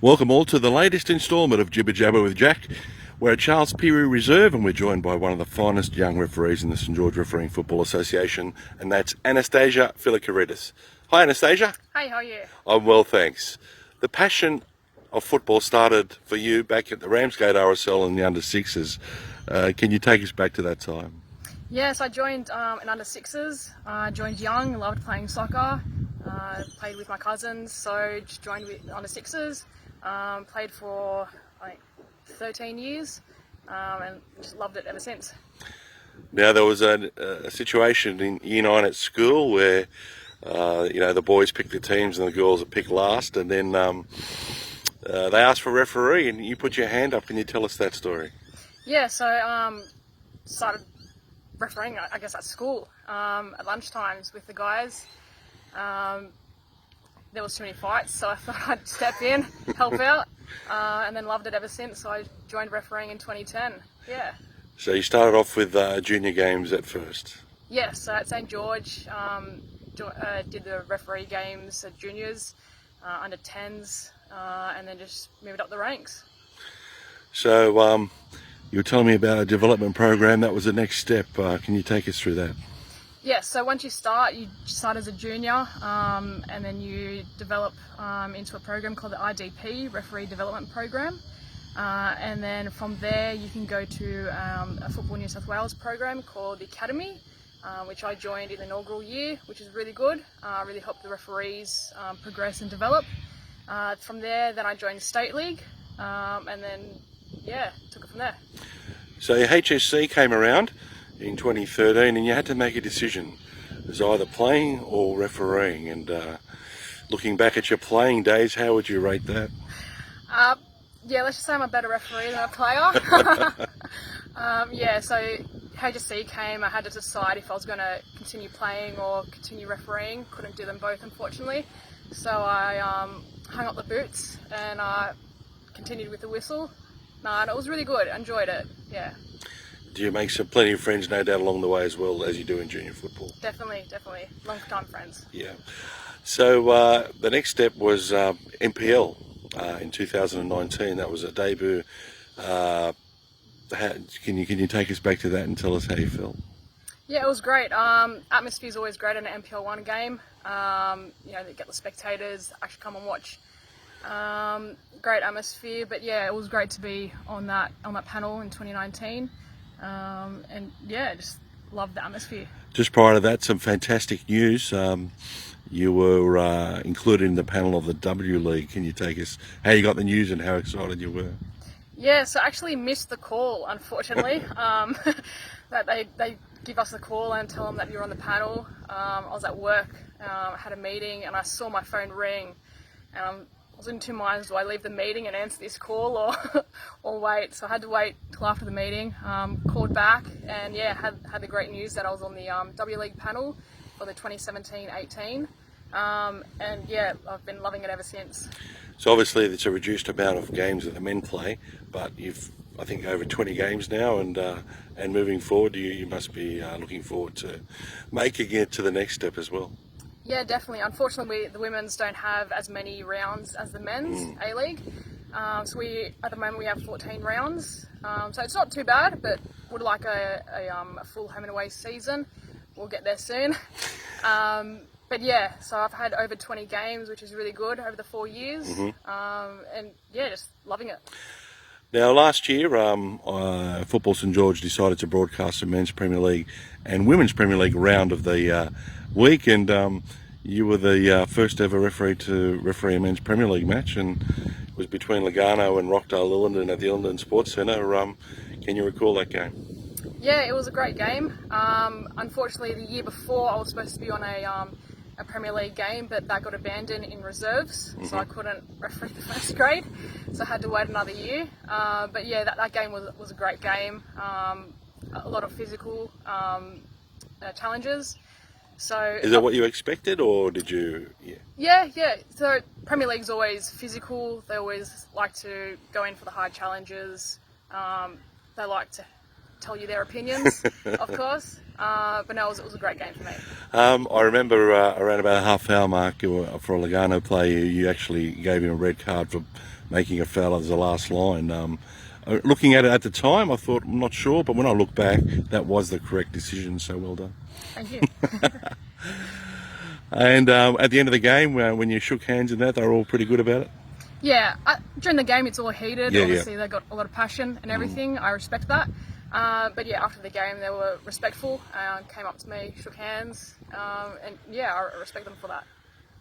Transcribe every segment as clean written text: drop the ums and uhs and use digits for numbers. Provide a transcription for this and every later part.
Welcome all to the latest instalment of Jibber Jabber with Jack. We're at Charles Pirie Reserve and we're joined by one of the finest young referees in the St George Refereeing Football Association, and that's Anastasia Filacouridis. Hi Anastasia. Hi, how are you? I'm well, thanks. The passion of football started for you back at the Ramsgate RSL in the under-6s. Can you take us back to that time? Yes, I joined in under-6s. I joined young, loved playing soccer, played with my cousins, so just joined with under-6s. Played for, I think, 13 years and just loved it ever since. Now, there was a situation in Year 9 at school where the boys picked the teams and the girls would pick last, and then they asked for a referee and you put your hand up. Can you tell us that story? Yeah, so started refereeing, I guess, at school at lunchtimes with the guys. There was too many fights, so I thought I'd step in, help out, and then loved it ever since. So I joined refereeing in 2010. Yeah. So you started off with junior games at first? Yes, so at St George, did the referee games at juniors, under 10s, and then just moved up the ranks. So you were telling me about a development program. That was the next step. Can you take us through that? Yes, so once you start as a junior, and then you develop into a program called the IDP, Referee Development Program. And then from there you can go to a Football New South Wales program called the Academy, which I joined in the inaugural year, which is really good, really helped the referees progress and develop. From there, then I joined the State League, and then, took it from there. So your HSC came around in 2013 and you had to make a decision. It was either playing or refereeing, and looking back at your playing days, how would you rate that? Let's just say I'm a better referee than a player. So HSC came, I had to decide if I was going to continue playing or continue refereeing. Couldn't do them both, unfortunately. So I hung up the boots and I continued with the whistle. And it was really good, I enjoyed it, yeah. Do you make plenty of friends, no doubt, along the way as well, as you do in junior football? Definitely. Long time friends. Yeah. So the next step was NPL in 2019. That was a debut. Can you take us back to that and tell us how you felt? Yeah, it was great. Atmosphere's always great in an NPL1 game. They get the spectators actually come and watch. Great atmosphere, but yeah, it was great to be on that panel in 2019. Just loved the atmosphere. Just prior to that, some fantastic news. You were included in the panel of the W League. Can you take us how you got the news and how excited you were? Yeah, so I actually missed the call, unfortunately. That they give us the call and tell them that you're on the panel. I was at work, had a meeting, and I saw my phone ring, and I was in two minds: do I leave the meeting and answer this call or wait? So I had to wait till after the meeting. Called back and had the great news that I was on the W League panel for the 2017-18. I've been loving it ever since. So obviously it's a reduced amount of games that the men play, but you've, I think, over 20 games now, and moving forward, you must be looking forward to making it to the next step as well. Yeah, definitely. Unfortunately, the women's don't have as many rounds as the men's A-League. So at the moment we have 14 rounds. So it's not too bad, but would like a full home and away season. We'll get there soon. So I've had over 20 games, which is really good over the 4 years. Just loving it. Now, last year, Football St George decided to broadcast a Men's Premier League and Women's Premier League round of the week, and you were the first ever referee to referee a Men's Premier League match, and it was between Lugano and Rockdale Lillenden at the Lillenden Sports Centre. Can you recall that game? Yeah, it was a great game. Unfortunately, the year before I was supposed to be on a Premier League game, but that got abandoned in reserves, so I couldn't referee the first grade, so I had to wait another year. That game was a great game. A lot of physical challenges. So is that what you expected, or did you? Yeah. So Premier League's always physical. They always like to go in for the hard challenges. They like to tell you their opinions, of course. But no, it was a great game for me. I remember around about a half-hour mark for a Lugano player, you actually gave him a red card for making a foul as the last line. Looking at it at the time, I thought, I'm not sure, but when I look back, that was the correct decision, so well done. Thank you. And at the end of the game, when you shook hands and that, they were all pretty good about it? Yeah, during the game it's all heated. Yeah, Obviously they got a lot of passion and everything. I respect that. But yeah, after the game they were respectful, came up to me, shook hands, and yeah, I respect them for that.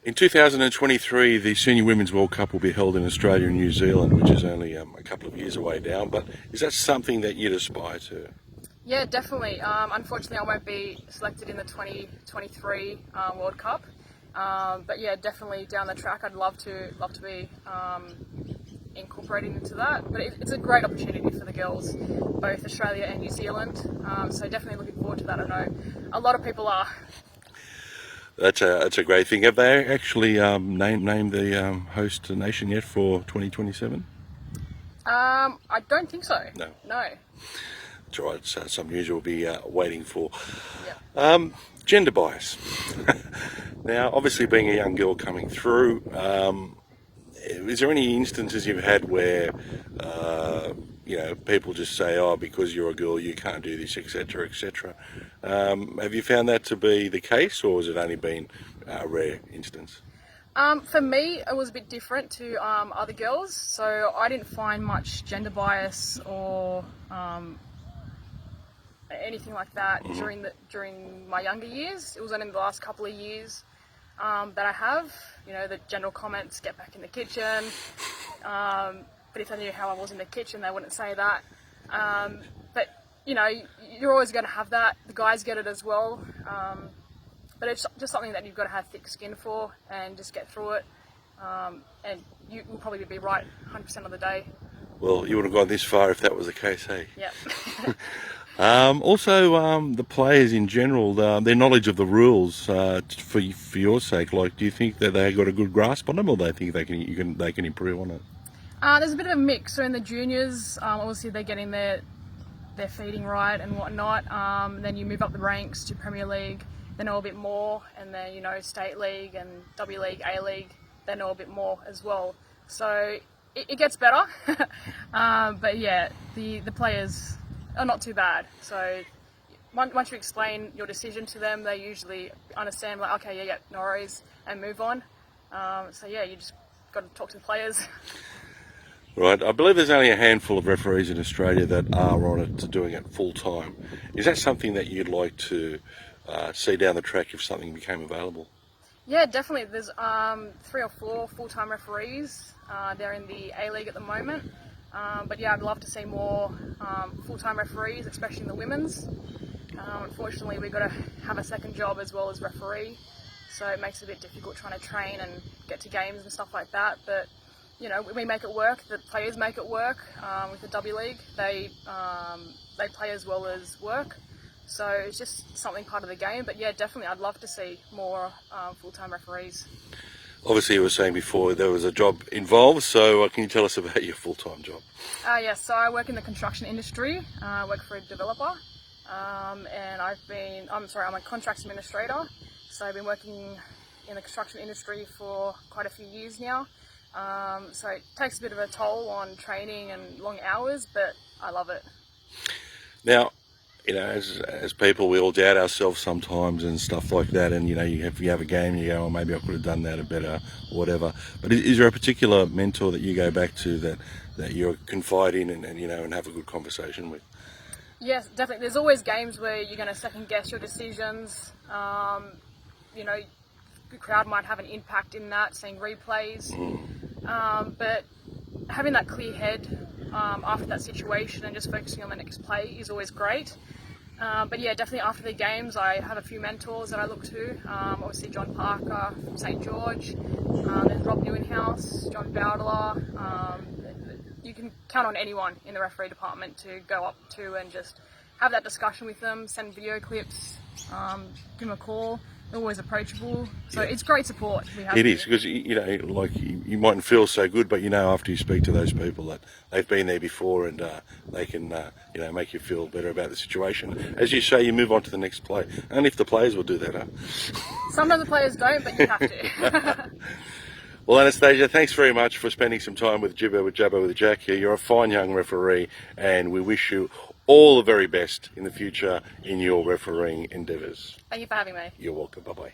In 2023, the Senior Women's World Cup will be held in Australia and New Zealand, which is only a couple of years away now, but is that something that you'd aspire to? Yeah, definitely. Unfortunately I won't be selected in the 2023 World Cup. But yeah, definitely down the track I'd love to be incorporated into that. But it's a great opportunity for the girls, both Australia and New Zealand. So definitely looking forward to that. I know a lot of people are. That's a great thing. Have they actually named the host nation yet for 2027? I don't think so. No. No. That's right. It's some news we'll be waiting for. Yeah. Gender bias. Now, obviously, being a young girl coming through, is there any instances you've had where people just say, "Oh, because you're a girl, you can't do this," etc., etc.? Have you found that to be the case, or has it only been a rare instance? For me, it was a bit different to other girls, so I didn't find much gender bias or anything like that during my younger years. It was only in the last couple of years that I have, the general comments, get back in the kitchen, but if they knew how I was in the kitchen, they wouldn't say that. But you're always going to have that. The guys get it as well, but it's just something that you've got to have thick skin for and just get through it, and you will probably be right 100% of the day. Well, you wouldn't have gone this far if that was the case, hey? Yeah. Also, the players in general, their knowledge of the rules, for your sake, do you think that they got a good grasp on them, or they think they can improve on it? There's a bit of a mix. So in the juniors, obviously they're getting their feeding right and whatnot. Then you move up the ranks to Premier League, they know a bit more, and then State League and W League, A League, they know a bit more as well. So it gets better, but yeah, the players are not too bad. So once you explain your decision to them, they usually understand, like, okay, yeah, no worries, and move on. So yeah, you just got to talk to the players. Right, I believe there's only a handful of referees in Australia that are on it to doing it full time. Is that something that you'd like to see down the track if something became available? Yeah, definitely. There's 3 or 4 full-time referees. They're in the A League at the moment. But yeah, I'd love to see more full-time referees, especially in the women's. Unfortunately, we've got to have a second job as well as referee, so it makes it a bit difficult trying to train and get to games and stuff like that. But we make it work. The players make it work. With the W League, they play as well as work. So it's just something part of the game. But yeah, definitely, I'd love to see more full-time referees. Obviously, you were saying before there was a job involved, so can you tell us about your full-time job? Yes, so I work in the construction industry. I work for a developer, and I'm a contracts administrator. So I've been working in the construction industry for quite a few years now. So it takes a bit of a toll on training and long hours, but I love it. Now, as people, we all doubt ourselves sometimes and stuff like that. And if you have a game, you go, "Oh, maybe I could have done that better," or whatever. But is there a particular mentor that you go back to that you confide in and have a good conversation with? Yes, definitely. There's always games where you're going to second guess your decisions. The crowd might have an impact in that, seeing replays. But having that clear head after that situation and just focusing on the next play is always great. But yeah, definitely after the games, I have a few mentors that I look to. Obviously John Parker from St George, there's Rob Newenhouse, John Bowdler. You can count on anyone in the referee department to go up to and just have that discussion with them, send video clips, give them a call, always approachable. So it's great support we have. It is, because like you mightn't feel so good, but after you speak to those people that they've been there before, and they can make you feel better about the situation. As you say, you move on to the next play, and if the players will do that, huh? Sometimes the players don't, but you have to. Well, Anastasia, thanks very much for spending some time with Jibber, with Jabber, with Jack here. You're a fine young referee, and we wish you all the very best in the future in your refereeing endeavours. Thank you for having me. You're welcome. Bye-bye.